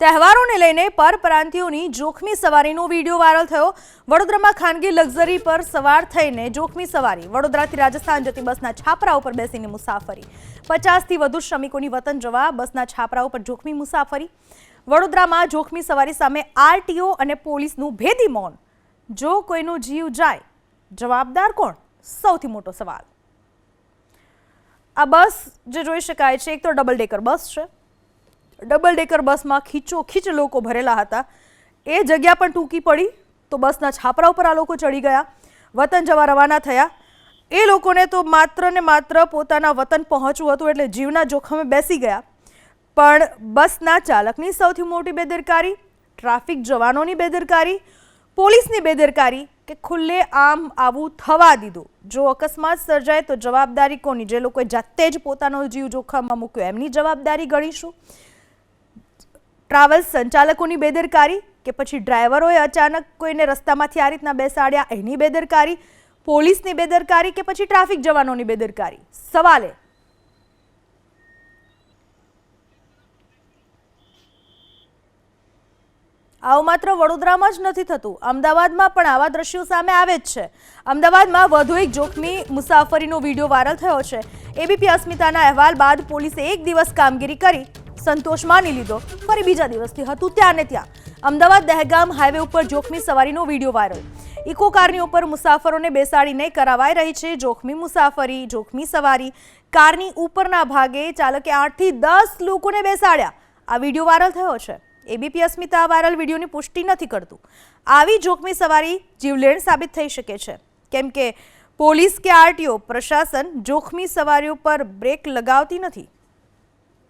તહેવારોને લઈને પરપ્રાંતિયોની જોખમી સવારીનો વિડીયો વાયરલ થયો। વડોદરામાં ખાનગી લક્ઝરી પર સવાર થઈને જોખમી સવારી। વડોદરાથી રાજસ્થાન જતી બસના છાપરા ઉપર બેસીને મુસાફરી। 50થી વધુ શ્રમિકોની વતન જવા બસના છાપરા ઉપર જોખમી મુસાફરી। વડોદરામાં જોખમી સવારી સામે આરટીઓ અને પોલીસનું ભેદી મૌન। જો કોઈનો જીવ જાય, જવાબદાર કોણ? સૌથી મોટો સવાલ। આ બસ જે જોઈ શકાય છે, એક તો ડબલ ડેકર બસ છે। ડબલ ડેકર બસમાં ખીચોખીચ લોકો ભરેલા હતા। એ જગ્યા પણ ટૂંકી પડી તો બસના છાપરા ઉપર આ લોકો ચડી ગયા, વતન જવા રવાના થયા। એ લોકોને તો માત્ર ને માત્ર પોતાના વતન પહોંચવું હતું એટલે જીવના જોખમે બેસી ગયા। પણ બસના ચાલકની સૌથી મોટી બેદરકારી, ટ્રાફિક જવાનોની બેદરકારી, પોલીસની બેદરકારી કે ખુલ્લે આમ આવું થવા દીધું। જો અકસ્માત સર્જાય તો જવાબદારી કોની? જે લોકોએ જાતે જ પોતાનો જીવ જોખમમાં મૂક્યો એમની જવાબદારી ગણીશું? ટ્રાવેલ્સ સંચાલકોની બેદરકારી કે પછી ડ્રાઈવરોએ અચાનક કોઈને રસ્તામાંથી આ રીતના બેસાડ્યા એની બેદરકારી, પોલીસની બેદરકારી કે પછી ટ્રાફિક જવાનોની બેદરકારી? સવાલે આવું માત્ર વડોદરામાં જ નથી થતું, અમદાવાદમાં પણ આવા દ્રશ્યો સામે આવે જ છે। અમદાવાદમાં વધુ એક જોખમી મુસાફરીનો વિડીયો વાયરલ થયો છે। એબીપી અસ્મિતાના અહેવાલ બાદ પોલીસે એક દિવસ કામગીરી કરી સંતોષ માની લીધો, ફરી બીજા દિવસથી હતું ત્યાં ને ત્યાં। અમદાવાદ દહેગામ હાઈવે ઉપર જોખમી સવારીનો વિડીયો વાયરલ। ઇકો કારની ઉપર મુસાફરોને બેસાડીને કરાવાઈ રહી છે જોખમી મુસાફરી, જોખમી સવારી। કારની ઉપરના ભાગે ચાલકે 8થી 10 લોકોને બેસાડ્યા। આ વિડીયો વાયરલ થયો છે। એબીપી અસ્મિતા વાયરલ વિડીયોની પુષ્ટિ નથી કરતું। આવી જોખમી સવારી જીવલેણ સાબિત થઈ શકે છે, કેમ કે પોલીસ કે આરટીઓ પ્રશાસન જોખમી સવારીઓ પર બ્રેક લગાવતી નથી।